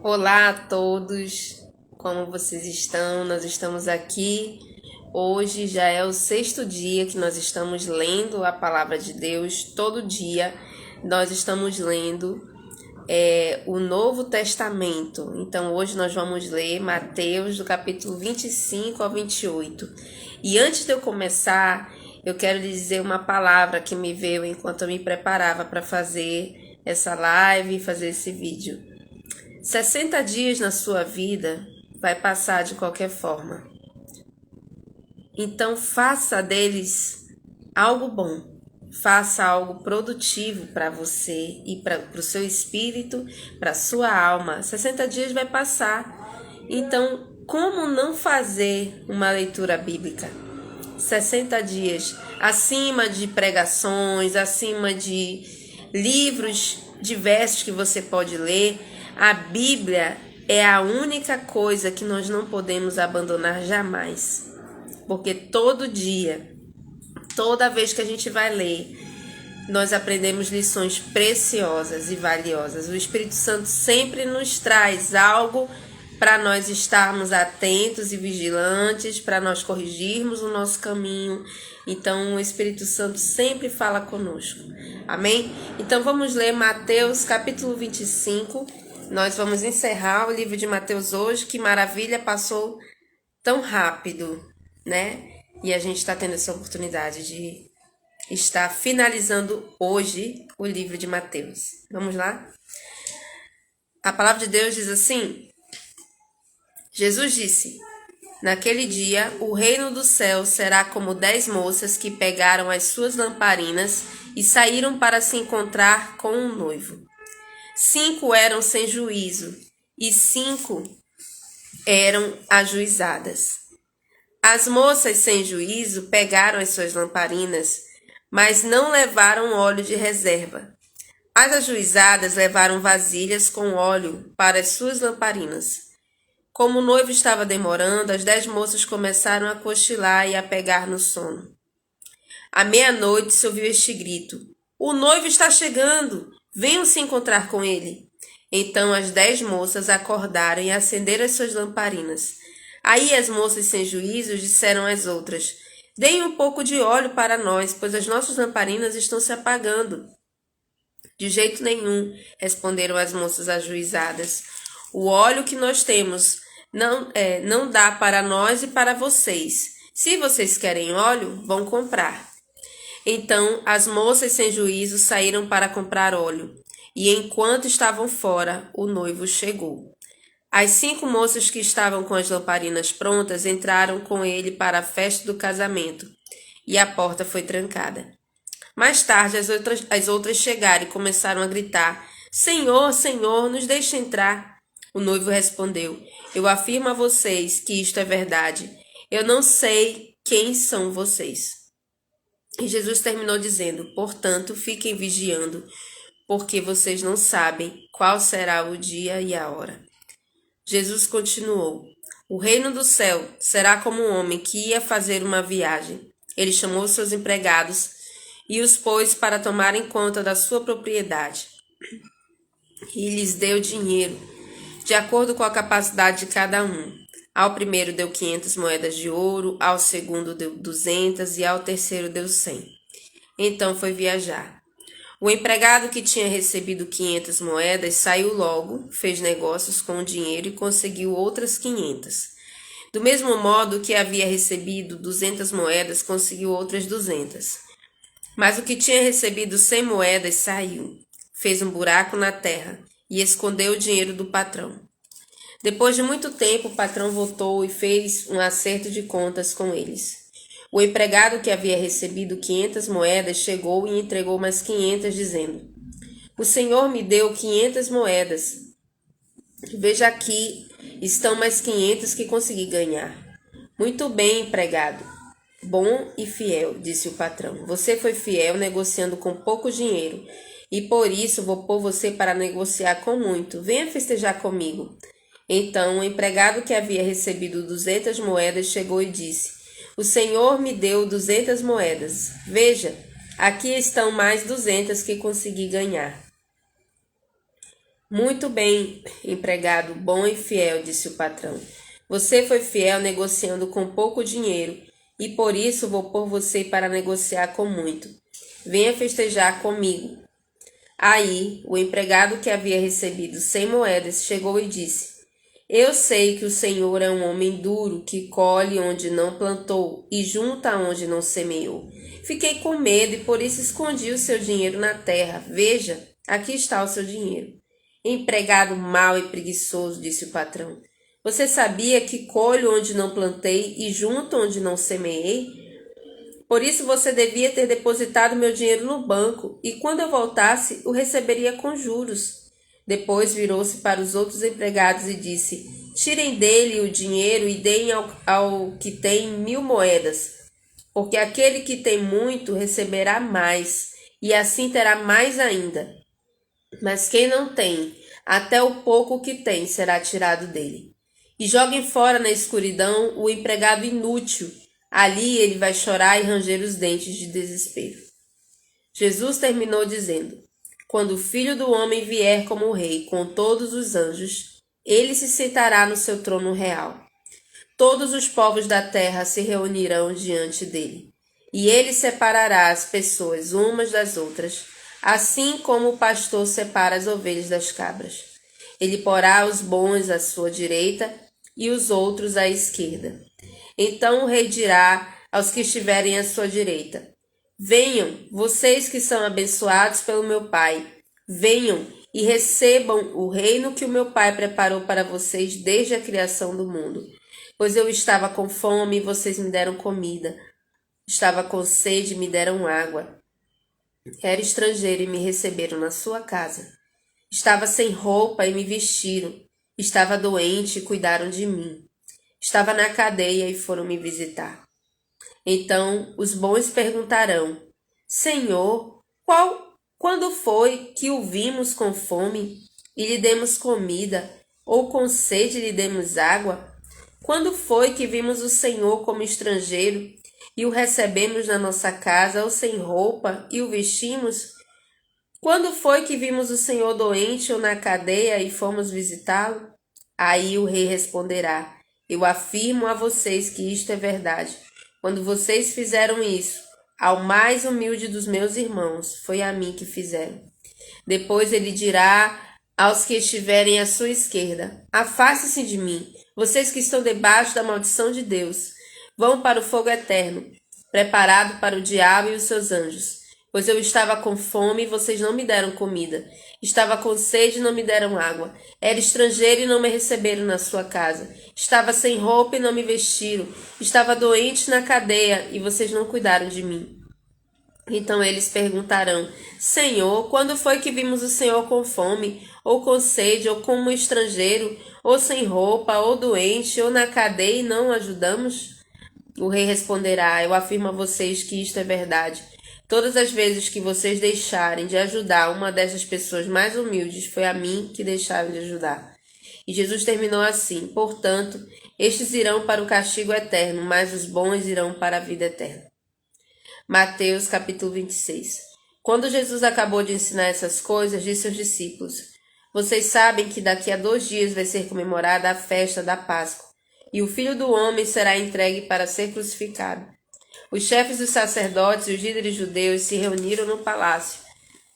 Olá a todos, como vocês estão? Nós estamos aqui. Hoje já é o 6º dia que nós estamos lendo a palavra de Deus. Todo dia nós estamos lendo o Novo Testamento. Então hoje nós vamos ler Mateus do capítulo 25 ao 28. E antes de eu começar, eu quero lhe dizer uma palavra que me veio enquanto eu me preparava para fazer essa live e fazer esse vídeo. 60 dias na sua vida vai passar de qualquer forma. Então faça deles algo bom. Faça algo produtivo para você e para o seu espírito, para a sua alma. 60 dias vai passar. Então, como não fazer uma leitura bíblica? 60 dias acima de pregações, acima de livros diversos que você pode ler. A Bíblia é a única coisa que nós não podemos abandonar jamais. Porque todo dia, toda vez que a gente vai ler, nós aprendemos lições preciosas e valiosas. O Espírito Santo sempre nos traz algo para nós estarmos atentos e vigilantes, para nós corrigirmos o nosso caminho. Então, o Espírito Santo sempre fala conosco. Amém? Então, vamos ler Mateus capítulo 25. Nós vamos encerrar o livro de Mateus hoje. Que maravilha, passou tão rápido, né? E a gente está tendo essa oportunidade de estar finalizando hoje o livro de Mateus. Vamos lá? A palavra de Deus diz assim: Jesus disse: naquele dia, o reino do céu será como 10 moças que pegaram as suas lamparinas e saíram para se encontrar com um noivo. 5 eram sem juízo e 5 eram ajuizadas. As moças sem juízo pegaram as suas lamparinas, mas não levaram óleo de reserva. As ajuizadas levaram vasilhas com óleo para as suas lamparinas. Como o noivo estava demorando, as 10 moças começaram a cochilar e a pegar no sono. À meia-noite se ouviu este grito: o noivo está chegando! Venham se encontrar com ele. Então as 10 moças acordaram e acenderam as suas lamparinas. Aí as moças sem juízo disseram às outras: deem um pouco de óleo para nós, pois as nossas lamparinas estão se apagando. De jeito nenhum, responderam as moças ajuizadas. O óleo que nós temos não dá para nós e para vocês. Se vocês querem óleo, vão comprar. Então as moças sem juízo saíram para comprar óleo, e enquanto estavam fora, o noivo chegou. As 5 moças que estavam com as lamparinas prontas entraram com ele para a festa do casamento, e a porta foi trancada. Mais tarde as outras chegaram e começaram a gritar: Senhor, Senhor, nos deixe entrar. O noivo respondeu: eu afirmo a vocês que isto é verdade. Eu não sei quem são vocês. E Jesus terminou dizendo: portanto, fiquem vigiando, porque vocês não sabem qual será o dia e a hora. Jesus continuou: o reino do céu será como um homem que ia fazer uma viagem. Ele chamou seus empregados e os pôs para tomarem conta da sua propriedade. E lhes deu dinheiro, de acordo com a capacidade de cada um. Ao primeiro deu 500 moedas de ouro, ao segundo deu 200 e ao terceiro deu 100. Então foi viajar. O empregado que tinha recebido 500 moedas saiu logo, fez negócios com o dinheiro e conseguiu outras 500. Do mesmo modo que havia recebido 200 moedas, conseguiu outras 200. Mas o que tinha recebido 100 moedas saiu, fez um buraco na terra e escondeu o dinheiro do patrão. Depois de muito tempo, o patrão voltou e fez um acerto de contas com eles. O empregado que havia recebido 500 moedas chegou e entregou mais 500, dizendo: o senhor me deu 500 moedas. Veja aqui, estão mais 500 que consegui ganhar. Muito bem, empregado. Bom e fiel, disse o patrão. Você foi fiel negociando com pouco dinheiro, e por isso vou pôr você para negociar com muito. Venha festejar comigo. Então o empregado que havia recebido 200 moedas chegou e disse: o senhor me deu 200 moedas. Veja, aqui estão mais 200 que consegui ganhar. Muito bem, empregado bom e fiel, disse o patrão. Você foi fiel negociando com pouco dinheiro, e por isso vou pôr você para negociar com muito. Venha festejar comigo. Aí, o empregado que havia recebido 100 moedas chegou e disse: Eu sei que o Senhor é um homem duro, que colhe onde não plantou e junta onde não semeou. Fiquei com medo e por isso escondi o seu dinheiro na terra. Veja, aqui está o seu dinheiro. Empregado mau e preguiçoso, disse o patrão. Você sabia que colho onde não plantei e junto onde não semeei? Por isso você devia ter depositado meu dinheiro no banco, e quando eu voltasse, o receberia com juros. Depois virou-se para os outros empregados e disse: Tirem dele o dinheiro e deem ao que tem 1.000 moedas, porque aquele que tem muito receberá mais, e assim terá mais ainda. Mas quem não tem, até o pouco que tem será tirado dele. E joguem fora na escuridão o empregado inútil. Ali ele vai chorar e ranger os dentes de desespero. Jesus terminou dizendo: Quando o Filho do Homem vier como rei com todos os anjos, ele se sentará no seu trono real. Todos os povos da terra se reunirão diante dele, e ele separará as pessoas umas das outras, assim como o pastor separa as ovelhas das cabras. Ele porá os bons à sua direita e os outros à esquerda. Então o rei dirá aos que estiverem à sua direita: Venham, vocês que são abençoados pelo meu Pai. Venham e recebam o reino que o meu Pai preparou para vocês desde a criação do mundo. Pois eu estava com fome e vocês me deram comida. Estava com sede e me deram água. Era estrangeiro e me receberam na sua casa. Estava sem roupa e me vestiram. Estava doente e cuidaram de mim. Estava na cadeia e foram me visitar. Então os bons perguntarão: Senhor, quando foi que o vimos com fome e lhe demos comida, ou com sede e lhe demos água? Quando foi que vimos o Senhor como estrangeiro e o recebemos na nossa casa, ou sem roupa e o vestimos? Quando foi que vimos o Senhor doente ou na cadeia e fomos visitá-lo? Aí o rei responderá: Eu afirmo a vocês que isto é verdade. Quando vocês fizeram isso ao mais humilde dos meus irmãos, foi a mim que fizeram. Depois ele dirá aos que estiverem à sua esquerda: Afaste-se de mim, vocês que estão debaixo da maldição de Deus. Vão para o fogo eterno, preparado para o diabo e os seus anjos. Pois eu estava com fome e vocês não me deram comida. Estava com sede e não me deram água. Era estrangeiro e não me receberam na sua casa. Estava sem roupa e não me vestiram. Estava doente na cadeia e vocês não cuidaram de mim. Então eles perguntarão: Senhor, quando foi que vimos o Senhor com fome, ou com sede, ou como estrangeiro, ou sem roupa, ou doente, ou na cadeia e não o ajudamos? O rei responderá: Eu afirmo a vocês que isto é verdade. Todas as vezes que vocês deixarem de ajudar uma dessas pessoas mais humildes, foi a mim que deixaram de ajudar. E Jesus terminou assim: Portanto, estes irão para o castigo eterno, mas os bons irão para a vida eterna. Mateus capítulo 26. Quando Jesus acabou de ensinar essas coisas, disse aos discípulos: Vocês sabem que daqui a 2 dias vai ser comemorada a festa da Páscoa, e o Filho do Homem será entregue para ser crucificado. Os chefes dos sacerdotes e os líderes judeus se reuniram no palácio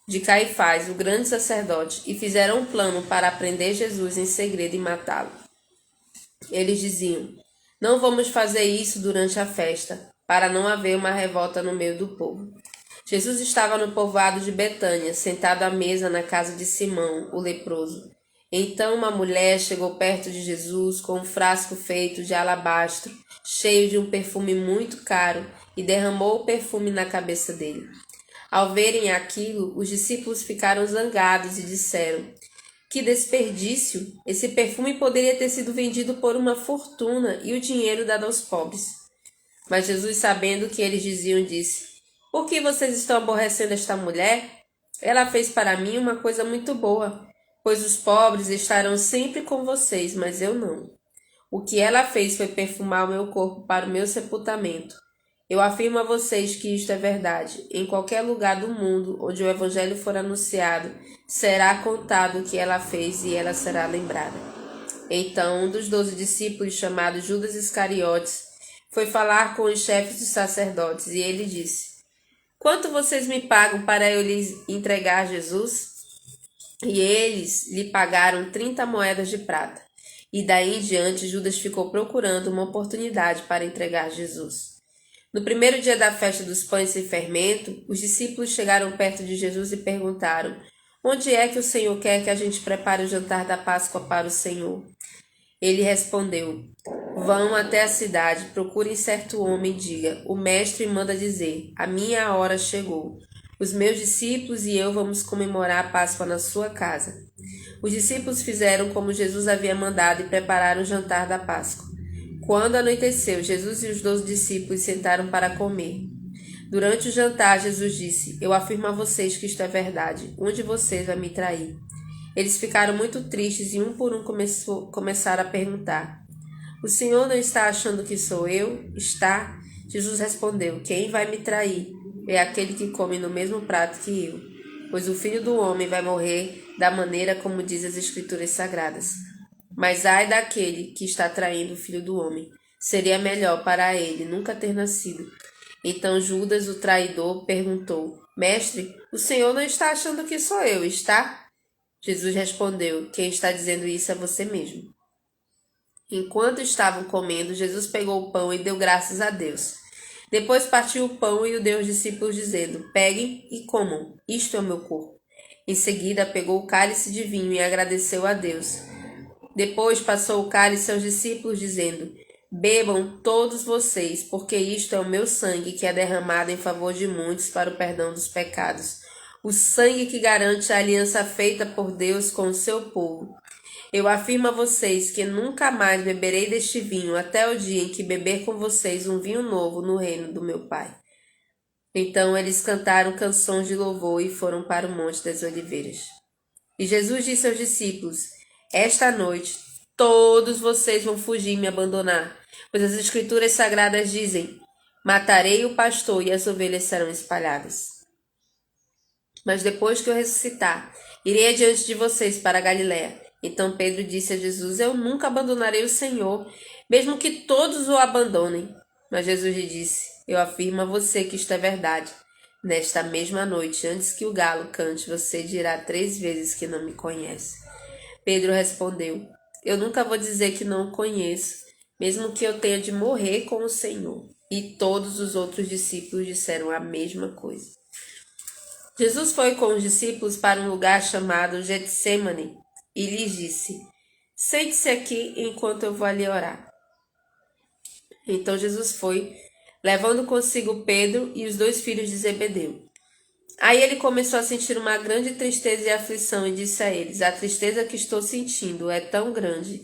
de Caifás, o grande sacerdote, e fizeram um plano para prender Jesus em segredo e matá-lo. Eles diziam: Não vamos fazer isso durante a festa, para não haver uma revolta no meio do povo. Jesus estava no povoado de Betânia, sentado à mesa na casa de Simão, o leproso. Então uma mulher chegou perto de Jesus com um frasco feito de alabastro, cheio de um perfume muito caro, e derramou o perfume na cabeça dele. Ao verem aquilo, os discípulos ficaram zangados e disseram: Que desperdício! Esse perfume poderia ter sido vendido por uma fortuna e o dinheiro dado aos pobres. Mas Jesus, sabendo o que eles diziam, disse: Por que vocês estão aborrecendo esta mulher? Ela fez para mim uma coisa muito boa, pois os pobres estarão sempre com vocês, mas eu não. O que ela fez foi perfumar o meu corpo para o meu sepultamento. Eu afirmo a vocês que isto é verdade. Em qualquer lugar do mundo onde o evangelho for anunciado, será contado o que ela fez e ela será lembrada. Então, um dos 12 discípulos, chamado Judas Iscariotes, foi falar com os chefes dos sacerdotes e ele disse: Quanto vocês me pagam para eu lhes entregar Jesus? E eles lhe pagaram 30 moedas de prata. E daí em diante, Judas ficou procurando uma oportunidade para entregar Jesus. No primeiro dia da festa dos pães sem fermento, os discípulos chegaram perto de Jesus e perguntaram: Onde é que o Senhor quer que a gente prepare o jantar da Páscoa para o Senhor? Ele respondeu: Vão até a cidade, procurem certo homem e diga: O mestre manda dizer: A minha hora chegou. Os meus discípulos e eu vamos comemorar a Páscoa na sua casa. Os discípulos fizeram como Jesus havia mandado e prepararam o jantar da Páscoa. Quando anoiteceu, Jesus e os 12 discípulos sentaram para comer. Durante o jantar, Jesus disse: Eu afirmo a vocês que isto é verdade. Um de vocês vai me trair. Eles ficaram muito tristes e um por um começaram a perguntar: O Senhor não está achando que sou eu? Está? Jesus respondeu: Quem vai me trair? É aquele que come no mesmo prato que eu. Pois o Filho do Homem vai morrer da maneira como diz as Escrituras Sagradas. Mas ai daquele que está traindo o Filho do Homem. Seria melhor para ele nunca ter nascido. Então Judas, o traidor, perguntou: Mestre, o Senhor não está achando que sou eu, está? Jesus respondeu: Quem está dizendo isso é você mesmo. Enquanto estavam comendo, Jesus pegou o pão e deu graças a Deus. Depois partiu o pão e o deu aos discípulos, dizendo: Peguem e comam, isto é o meu corpo. Em seguida, pegou o cálice de vinho e agradeceu a Deus. Depois passou o cálice aos discípulos, dizendo: Bebam todos vocês, porque isto é o meu sangue que é derramado em favor de muitos para o perdão dos pecados. O sangue que garante a aliança feita por Deus com o seu povo. Eu afirmo a vocês que nunca mais beberei deste vinho até o dia em que beber com vocês um vinho novo no reino do meu Pai. Então eles cantaram canções de louvor e foram para o Monte das Oliveiras. E Jesus disse aos discípulos: Esta noite todos vocês vão fugir e me abandonar, pois as Escrituras Sagradas dizem: Matarei o pastor e as ovelhas serão espalhadas. Mas depois que eu ressuscitar, irei adiante de vocês para a Galiléia. Então Pedro disse a Jesus: Eu nunca abandonarei o Senhor, mesmo que todos o abandonem. Mas Jesus lhe disse: Eu afirmo a você que isto é verdade. Nesta mesma noite, antes que o galo cante, você dirá 3 vezes que não me conhece. Pedro respondeu: Eu nunca vou dizer que não o conheço, mesmo que eu tenha de morrer com o Senhor. E todos os outros discípulos disseram a mesma coisa. Jesus foi com os discípulos para um lugar chamado Getsêmani e lhes disse: Sente-se aqui enquanto eu vou ali orar. Então Jesus foi, levando consigo Pedro e os 2 filhos de Zebedeu. Aí ele começou a sentir uma grande tristeza e aflição e disse a eles: A tristeza que estou sentindo é tão grande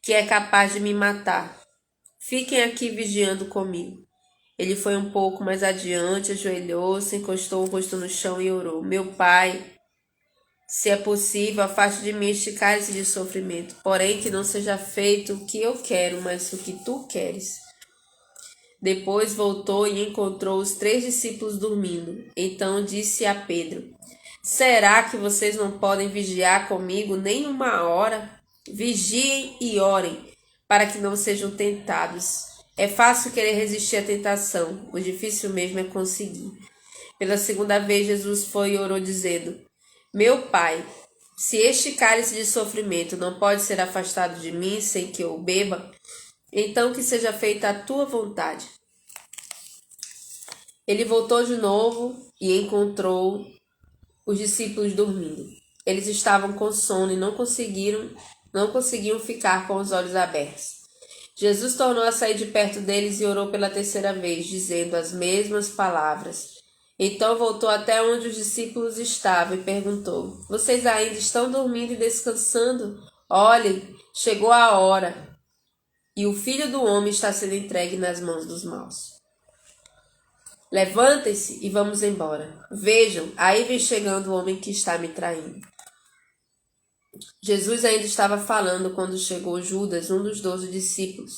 que é capaz de me matar. Fiquem aqui vigiando comigo. Ele foi um pouco mais adiante, ajoelhou-se, encostou o rosto no chão e orou: Meu Pai, se é possível, afaste de mim este cálice de sofrimento. Porém, que não seja feito o que eu quero, mas o que tu queres. Depois voltou e encontrou os 3 discípulos dormindo. Então disse a Pedro: Será que vocês não podem vigiar comigo nem uma hora? Vigiem e orem, para que não sejam tentados. É fácil querer resistir à tentação, o difícil mesmo é conseguir. Pela 2ª vez, Jesus foi e orou, dizendo: Meu Pai, se este cálice de sofrimento não pode ser afastado de mim sem que eu o beba, então que seja feita a tua vontade. Ele voltou de novo e encontrou os discípulos dormindo. Eles estavam com sono e não conseguiam ficar com os olhos abertos. Jesus tornou a sair de perto deles e orou pela 3ª vez, dizendo as mesmas palavras. Então voltou até onde os discípulos estavam e perguntou: Vocês ainda estão dormindo e descansando? Olhem, chegou a hora, e o Filho do Homem está sendo entregue nas mãos dos maus. Levantem-se e vamos embora. Vejam, aí vem chegando o homem que está me traindo. Jesus ainda estava falando quando chegou Judas, um dos 12 discípulos.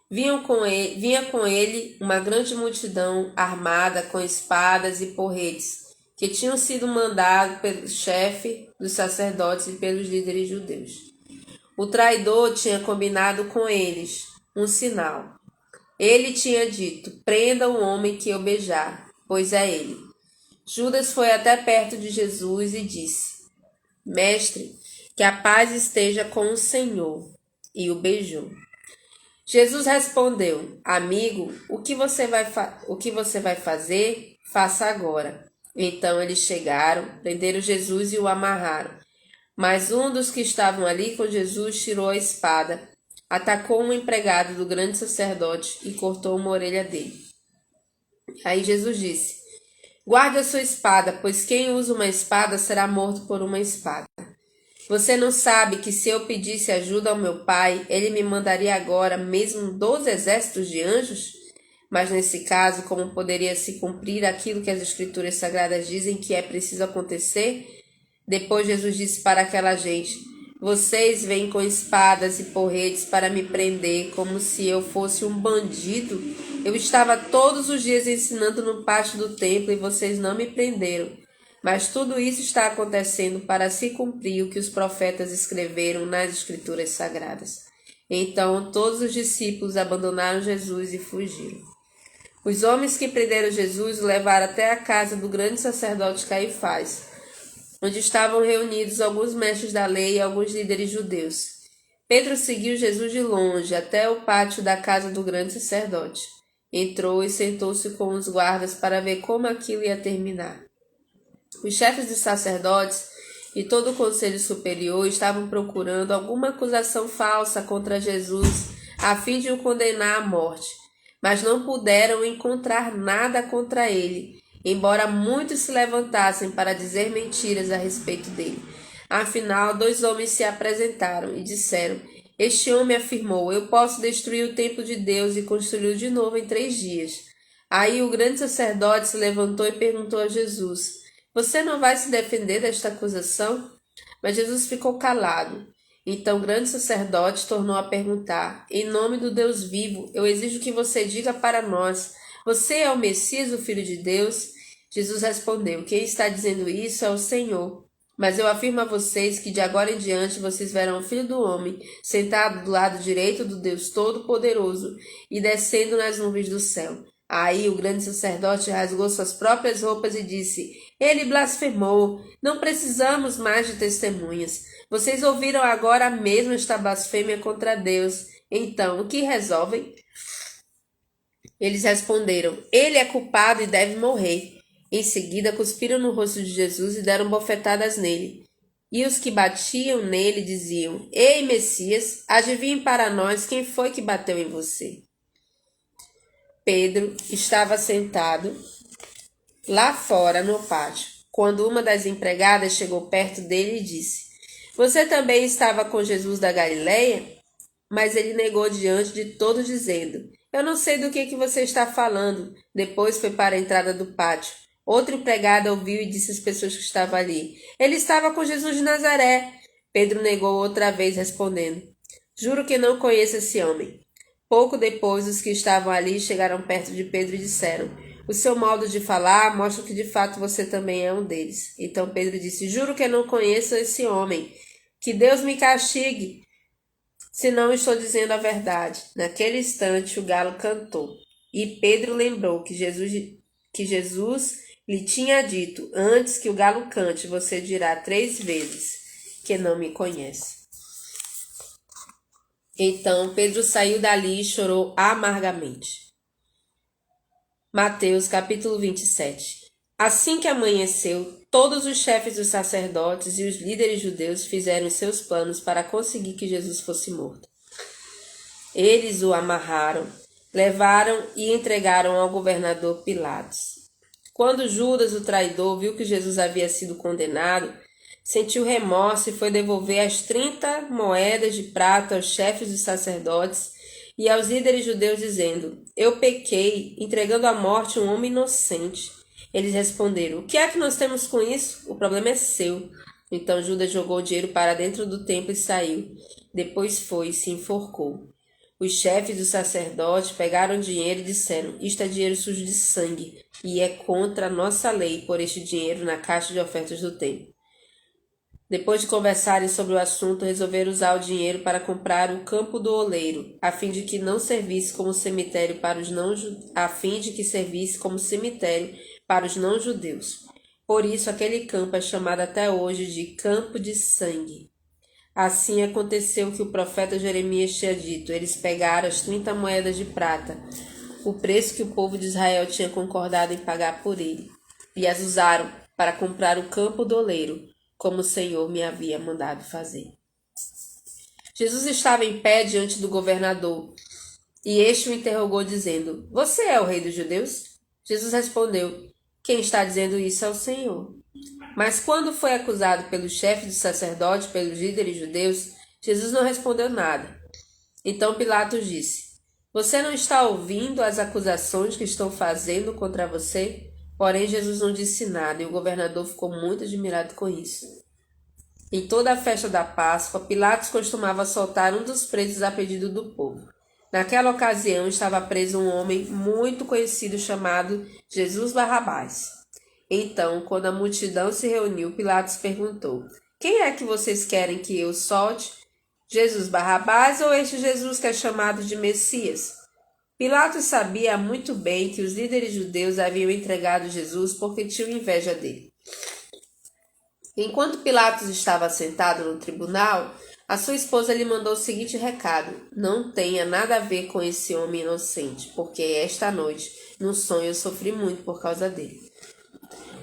Vinha com ele uma grande multidão armada com espadas e porretes, que tinham sido mandados pelo chefe dos sacerdotes e pelos líderes judeus. O traidor tinha combinado com eles um sinal. Ele tinha dito: prenda o homem que eu beijar, pois é ele. Judas foi até perto de Jesus e disse: Mestre, que a paz esteja com o Senhor. E o beijou. Jesus respondeu: Amigo, o que você vai fazer? Faça agora. Então eles chegaram, prenderam Jesus e o amarraram. Mas um dos que estavam ali com Jesus tirou a espada, atacou um empregado do grande sacerdote e cortou uma orelha dele. Aí Jesus disse: Guarde a sua espada, pois quem usa uma espada será morto por uma espada. Você não sabe que se eu pedisse ajuda ao meu Pai, ele me mandaria agora mesmo 12 exércitos de anjos? Mas nesse caso, como poderia se cumprir aquilo que as Escrituras Sagradas dizem que é preciso acontecer? Depois Jesus disse para aquela gente: Vocês vêm com espadas e porretes para me prender como se eu fosse um bandido. Eu estava todos os dias ensinando no pátio do templo e vocês não me prenderam. Mas tudo isso está acontecendo para se cumprir o que os profetas escreveram nas Escrituras Sagradas. Então todos os discípulos abandonaram Jesus e fugiram. Os homens que prenderam Jesus o levaram até a casa do grande sacerdote Caifás, onde estavam reunidos alguns mestres da lei e alguns líderes judeus. Pedro seguiu Jesus de longe até o pátio da casa do grande sacerdote. Entrou e sentou-se com os guardas para ver como aquilo ia terminar. Os chefes dos sacerdotes e todo o conselho superior estavam procurando alguma acusação falsa contra Jesus a fim de o condenar à morte, mas não puderam encontrar nada contra ele, embora muitos se levantassem para dizer mentiras a respeito dele. Afinal, 2 homens se apresentaram e disseram: Este homem afirmou: Eu posso destruir o templo de Deus e construí-lo de novo em 3 dias. Aí o grande sacerdote se levantou e perguntou a Jesus: Você não vai se defender desta acusação? Mas Jesus ficou calado. Então o grande sacerdote tornou a perguntar: Em nome do Deus vivo, eu exijo que você diga para nós: Você é o Messias, o Filho de Deus? Jesus respondeu: Quem está dizendo isso é o Senhor. Mas eu afirmo a vocês que de agora em diante vocês verão o Filho do Homem sentado do lado direito do Deus Todo-Poderoso e descendo nas nuvens do céu. Aí o grande sacerdote rasgou suas próprias roupas e disse: Ele blasfemou. Não precisamos mais de testemunhas. Vocês ouviram agora mesmo esta blasfêmia contra Deus. Então, o que resolvem? Eles responderam: Ele é culpado e deve morrer. Em seguida, cuspiram no rosto de Jesus e deram bofetadas nele. E os que batiam nele diziam: Ei, Messias, adivinhe para nós quem foi que bateu em você. Pedro estava sentado lá fora no pátio, quando uma das empregadas chegou perto dele e disse: Você também estava com Jesus da Galileia? Mas ele negou diante de todos, dizendo: Eu não sei do que você está falando. Depois foi para a entrada do pátio. Outra empregada ouviu e disse às pessoas que estavam ali: Ele estava com Jesus de Nazaré. Pedro negou outra vez, respondendo: Juro que não conheço esse homem. Pouco depois, os que estavam ali chegaram perto de Pedro e disseram: O seu modo de falar mostra que de fato você também é um deles. Então Pedro disse: Juro que não conheço esse homem. Que Deus me castigue, se não estou dizendo a verdade. Naquele instante, o galo cantou. E Pedro lembrou que Jesus lhe tinha dito: Antes que o galo cante, você dirá 3 vezes que não me conhece. Então Pedro saiu dali e chorou amargamente. Mateus capítulo 27. Assim que amanheceu, todos os chefes dos sacerdotes e os líderes judeus fizeram seus planos para conseguir que Jesus fosse morto. Eles o amarraram, levaram e entregaram ao governador Pilatos. Quando Judas, o traidor, viu que Jesus havia sido condenado, sentiu remorso e foi devolver as 30 moedas de prata aos chefes dos sacerdotes e aos líderes judeus, dizendo: Eu pequei, entregando à morte um homem inocente. Eles responderam: O que é que nós temos com isso? O problema é seu. Então Judas jogou o dinheiro para dentro do templo e saiu. Depois foi e se enforcou. Os chefes dos sacerdotes pegaram o dinheiro e disseram: Isto é dinheiro sujo de sangue, e é contra a nossa lei pôr este dinheiro na caixa de ofertas do templo. Depois de conversarem sobre o assunto, resolveram usar o dinheiro para comprar o campo do oleiro, a fim de que servisse como cemitério para os não-judeus. Por isso, aquele campo é chamado até hoje de Campo de Sangue. Assim aconteceu que o profeta Jeremias tinha dito: Eles pegaram as 30 moedas de prata, o preço que o povo de Israel tinha concordado em pagar por ele, e as usaram para comprar o campo do oleiro, como o Senhor me havia mandado fazer. Jesus estava em pé diante do governador, e este o interrogou, dizendo: Você é o rei dos judeus? Jesus respondeu: Quem está dizendo isso é o Senhor. Mas quando foi acusado pelos chefes dos sacerdotes, pelos líderes judeus, Jesus não respondeu nada. Então Pilatos disse: Você não está ouvindo as acusações que estão fazendo contra você? Porém, Jesus não disse nada, e o governador ficou muito admirado com isso. Em toda a festa da Páscoa, Pilatos costumava soltar um dos presos a pedido do povo. Naquela ocasião estava preso um homem muito conhecido chamado Jesus Barrabás. Então, quando a multidão se reuniu, Pilatos perguntou: Quem é que vocês querem que eu solte? Jesus Barrabás ou este Jesus que é chamado de Messias? Pilatos sabia muito bem que os líderes judeus haviam entregado Jesus porque tinham inveja dele. Enquanto Pilatos estava sentado no tribunal, a sua esposa lhe mandou o seguinte recado: Não tenha nada a ver com esse homem inocente, porque esta noite, no sonho, eu sofri muito por causa dele.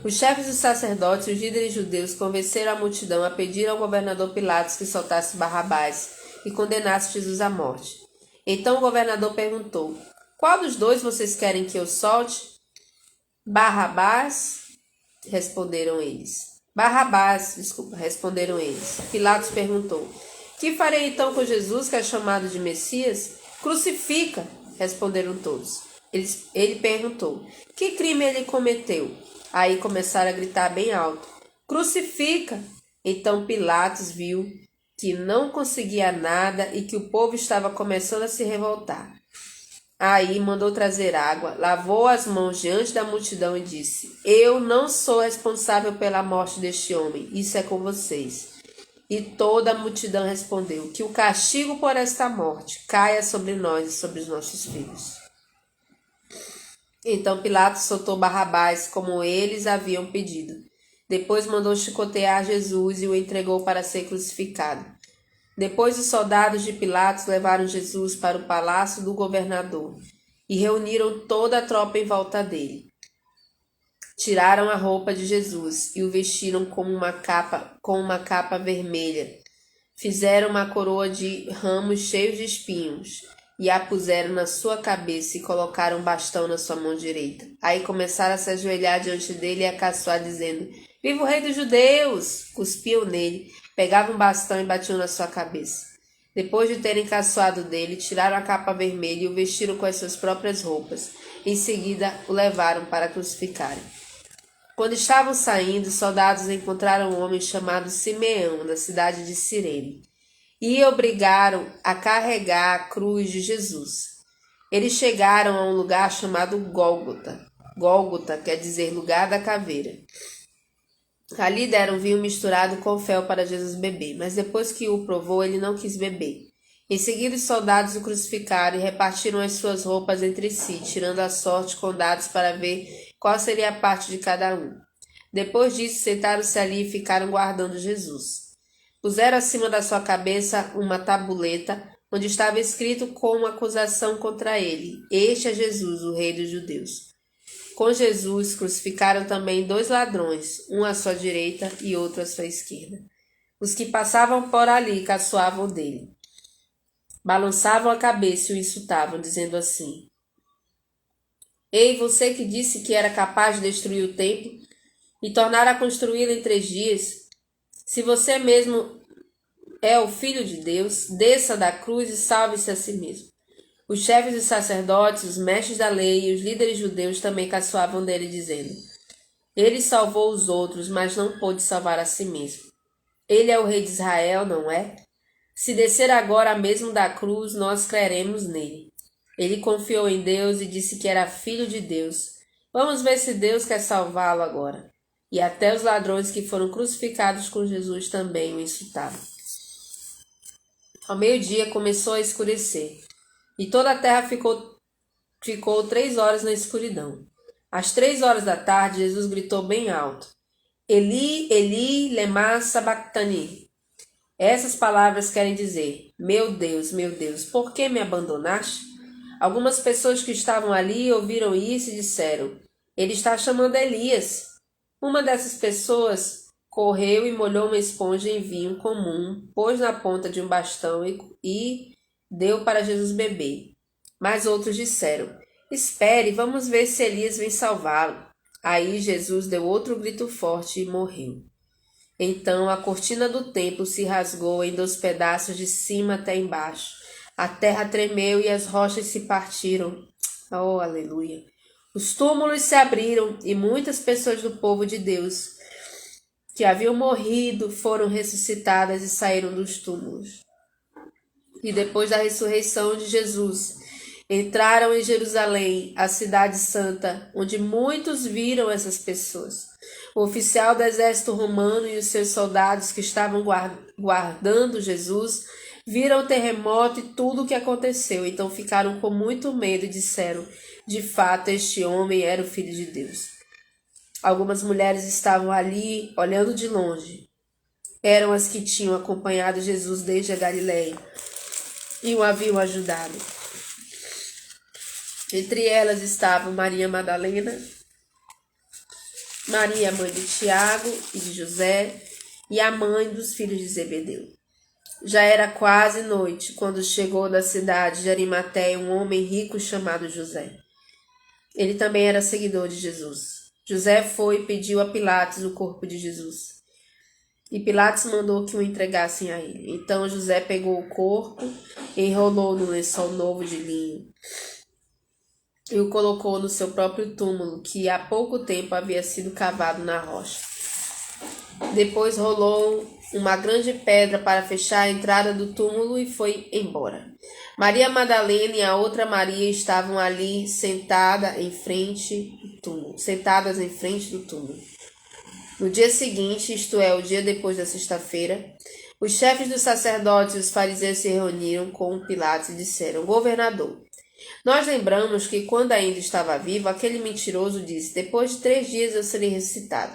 Os chefes dos sacerdotes e os líderes judeus convenceram a multidão a pedir ao governador Pilatos que soltasse Barrabás e condenasse Jesus à morte. Então o governador perguntou: Qual dos dois vocês querem que eu solte? Barrabás, responderam eles. Responderam eles. Pilatos perguntou: Que farei então com Jesus, que é chamado de Messias? Crucifica, responderam todos. Ele perguntou: Que crime ele cometeu? Aí começaram a gritar bem alto: Crucifica! Então Pilatos viu que não conseguia nada e que o povo estava começando a se revoltar. Aí mandou trazer água, lavou as mãos diante da multidão e disse: Eu não sou responsável pela morte deste homem, isso é com vocês. E toda a multidão respondeu: Que o castigo por esta morte caia sobre nós e sobre os nossos filhos. Então Pilatos soltou Barrabás, como eles haviam pedido. Depois mandou chicotear Jesus e o entregou para ser crucificado. Depois os soldados de Pilatos levaram Jesus para o palácio do governador e reuniram toda a tropa em volta dele. Tiraram a roupa de Jesus e o vestiram com uma capa vermelha. Fizeram uma coroa de ramos cheios de espinhos e a puseram na sua cabeça e colocaram um bastão na sua mão direita. Aí começaram a se ajoelhar diante dele e a caçoar, dizendo: Viva o rei dos judeus! Cuspiam nele, pegavam um bastão e batiam na sua cabeça. Depois de terem caçoado dele, tiraram a capa vermelha e o vestiram com as suas próprias roupas. Em seguida, o levaram para crucificarem. Quando estavam saindo, os soldados encontraram um homem chamado Simeão, da cidade de Cirene, e obrigaram a carregar a cruz de Jesus. Eles chegaram a um lugar chamado Gólgota. Gólgota quer dizer lugar da caveira. Ali deram vinho misturado com fel para Jesus beber, mas depois que o provou, ele não quis beber. Em seguida, os soldados o crucificaram e repartiram as suas roupas entre si, tirando a sorte com dados para ver qual seria a parte de cada um. Depois disso, sentaram-se ali e ficaram guardando Jesus. Puseram acima da sua cabeça uma tabuleta, onde estava escrito com uma acusação contra ele: Este é Jesus, o rei dos judeus. Com Jesus crucificaram também 2 ladrões, um à sua direita e outro à sua esquerda. Os que passavam por ali caçoavam dele. Balançavam a cabeça e o insultavam, dizendo assim: Ei, você que disse que era capaz de destruir o templo e tornar a construí-lo em 3 dias, se você mesmo é o Filho de Deus, desça da cruz e salve-se a si mesmo. Os chefes dos sacerdotes, os mestres da lei e os líderes judeus também caçoavam dele, dizendo: Ele salvou os outros, mas não pôde salvar a si mesmo. Ele é o rei de Israel, não é? Se descer agora mesmo da cruz, nós creremos nele. Ele confiou em Deus e disse que era filho de Deus. Vamos ver se Deus quer salvá-lo agora. E até os ladrões que foram crucificados com Jesus também o insultaram. Ao meio-dia começou a escurecer, e toda a terra ficou 3 horas na escuridão. Às 3 horas da tarde, Jesus gritou bem alto: Eli, Eli, lema sabachthani. Essas palavras querem dizer: meu Deus, por que me abandonaste? Algumas pessoas que estavam ali ouviram isso e disseram: ele está chamando Elias. Uma dessas pessoas correu e molhou uma esponja em vinho comum, pôs na ponta de um bastão e deu para Jesus beber. Mas outros disseram: espere, vamos ver se Elias vem salvá-lo. Aí Jesus deu outro grito forte e morreu. Então a cortina do templo se rasgou em 2 pedaços de cima até embaixo. A terra tremeu e as rochas se partiram. Oh, aleluia! Os túmulos se abriram e muitas pessoas do povo de Deus que haviam morrido foram ressuscitadas e saíram dos túmulos. E depois da ressurreição de Jesus, entraram em Jerusalém, a cidade santa, onde muitos viram essas pessoas. O oficial do exército romano e os seus soldados que estavam guardando Jesus viram o terremoto e tudo o que aconteceu. Então ficaram com muito medo e disseram: de fato, este homem era o Filho de Deus. Algumas mulheres estavam ali, olhando de longe. Eram as que tinham acompanhado Jesus desde a Galileia e o haviam ajudado. Entre elas estavam Maria Madalena, Maria, mãe de Tiago e de José, e a mãe dos filhos de Zebedeu. Já era quase noite, quando chegou da cidade de Arimateia um homem rico chamado José. Ele também era seguidor de Jesus. José foi e pediu a Pilatos o corpo de Jesus. E Pilatos mandou que o entregassem a ele. Então José pegou o corpo, enrolou no lençol novo de linho e o colocou no seu próprio túmulo, que há pouco tempo havia sido cavado na rocha. Depois rolou uma grande pedra para fechar a entrada do túmulo e foi embora. Maria Madalena e a outra Maria estavam ali sentadas em frente do túmulo. No dia seguinte, isto é, o dia depois da sexta-feira, os chefes dos sacerdotes e os fariseus se reuniram com Pilatos e disseram: governador, nós lembramos que quando ainda estava vivo, aquele mentiroso disse: depois de 3 dias eu serei ressuscitado.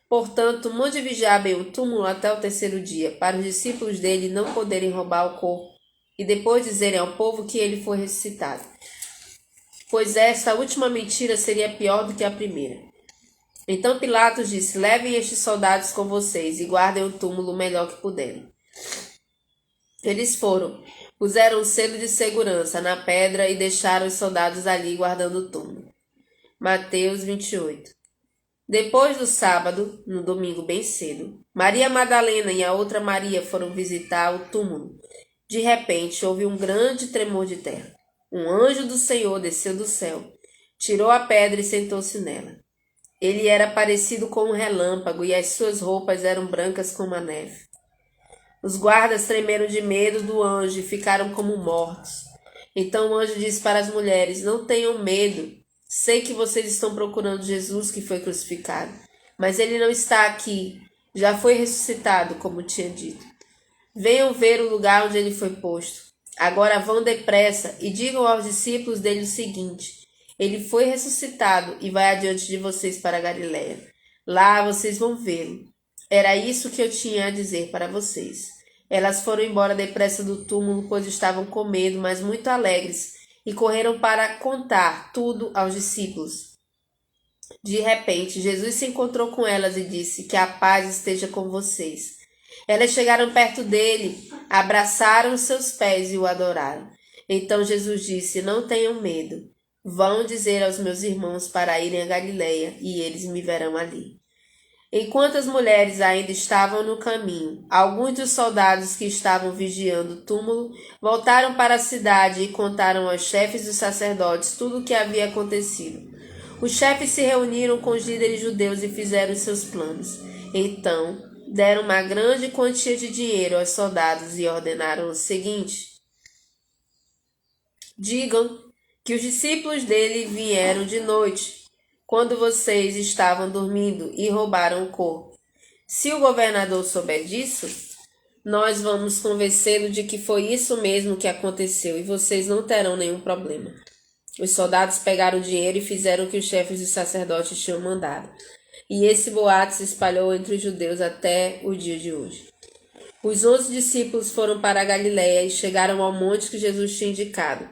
Portanto, mande vigiar bem o túmulo até o 3º dia, para os discípulos dele não poderem roubar o corpo e depois dizerem ao povo que ele foi ressuscitado. Pois esta última mentira seria pior do que a primeira. Então Pilatos disse: levem estes soldados com vocês e guardem o túmulo o melhor que puderem. Eles foram, puseram um selo de segurança na pedra e deixaram os soldados ali guardando o túmulo. Mateus 28. Depois do sábado, no domingo bem cedo, Maria Madalena e a outra Maria foram visitar o túmulo. De repente, houve um grande tremor de terra. Um anjo do Senhor desceu do céu, tirou a pedra e sentou-se nela. Ele era parecido com um relâmpago e as suas roupas eram brancas como a neve. Os guardas tremeram de medo do anjo e ficaram como mortos. Então o anjo disse para as mulheres: não tenham medo. Sei que vocês estão procurando Jesus que foi crucificado, mas ele não está aqui. Já foi ressuscitado, como tinha dito. Venham ver o lugar onde ele foi posto. Agora vão depressa e digam aos discípulos dele o seguinte: ele foi ressuscitado e vai adiante de vocês para a Galileia. Lá vocês vão vê-lo. Era isso que eu tinha a dizer para vocês. Elas foram embora depressa do túmulo, pois estavam com medo, mas muito alegres, e correram para contar tudo aos discípulos. De repente, Jesus se encontrou com elas e disse: que a paz esteja com vocês. Elas chegaram perto dele, abraçaram os seus pés e o adoraram. Então Jesus disse: não tenham medo. Vão dizer aos meus irmãos para irem a Galileia, e eles me verão ali. Enquanto as mulheres ainda estavam no caminho, alguns dos soldados que estavam vigiando o túmulo voltaram para a cidade e contaram aos chefes dos sacerdotes tudo o que havia acontecido. Os chefes se reuniram com os líderes judeus e fizeram seus planos. Então, deram uma grande quantia de dinheiro aos soldados e ordenaram o seguinte: digam que os discípulos dele vieram de noite, quando vocês estavam dormindo, e roubaram o corpo. Se o governador souber disso, nós vamos convencê-lo de que foi isso mesmo que aconteceu e vocês não terão nenhum problema. Os soldados pegaram o dinheiro e fizeram o que os chefes dos sacerdotes tinham mandado. E esse boato se espalhou entre os judeus até o dia de hoje. Os 11 discípulos foram para a Galiléia e chegaram ao monte que Jesus tinha indicado.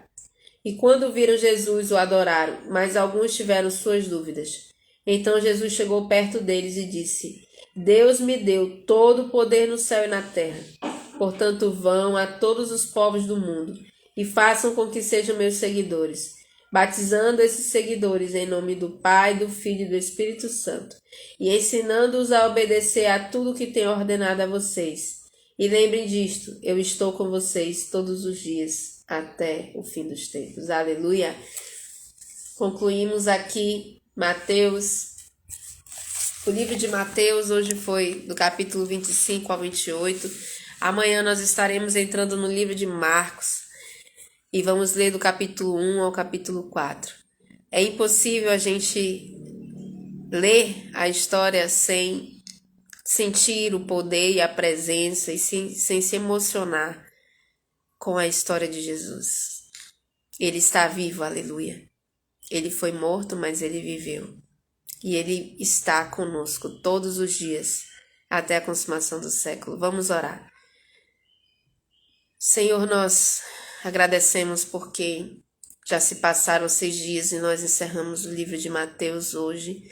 E quando viram Jesus, o adoraram, mas alguns tiveram suas dúvidas. Então Jesus chegou perto deles e disse: Deus me deu todo o poder no céu e na terra. Portanto, vão a todos os povos do mundo e façam com que sejam meus seguidores, batizando esses seguidores em nome do Pai, do Filho e do Espírito Santo, e ensinando-os a obedecer a tudo que tenho ordenado a vocês. E lembrem disto, eu estou com vocês todos os dias, até o fim dos tempos. Aleluia! Concluímos aqui Mateus. O livro de Mateus hoje foi do capítulo 25 ao 28. Amanhã nós estaremos entrando no livro de Marcos e vamos ler do capítulo 1 ao capítulo 4. É impossível a gente ler a história sem sentir o poder e a presença e sem se emocionar com a história de Jesus. Ele está vivo, aleluia. Ele foi morto, mas ele viveu. E ele está conosco todos os dias, até a consumação do século. Vamos orar. Senhor, nós agradecemos porque já se passaram 6 dias e nós encerramos o livro de Mateus hoje.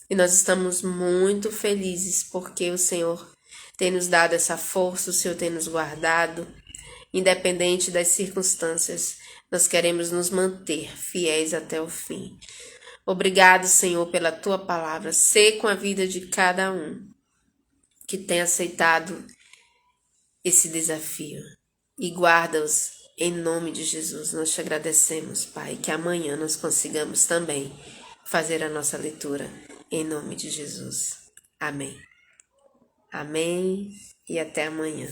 E nós estamos muito felizes porque o Senhor tem nos dado essa força, o Senhor tem nos guardado. Independente das circunstâncias, nós queremos nos manter fiéis até o fim. Obrigado, Senhor, pela Tua palavra. Sê com a vida de cada um que tem aceitado esse desafio. E guarda-os em nome de Jesus. Nós te agradecemos, Pai, que amanhã nós consigamos também fazer a nossa leitura em nome de Jesus. Amém. Amém e até amanhã.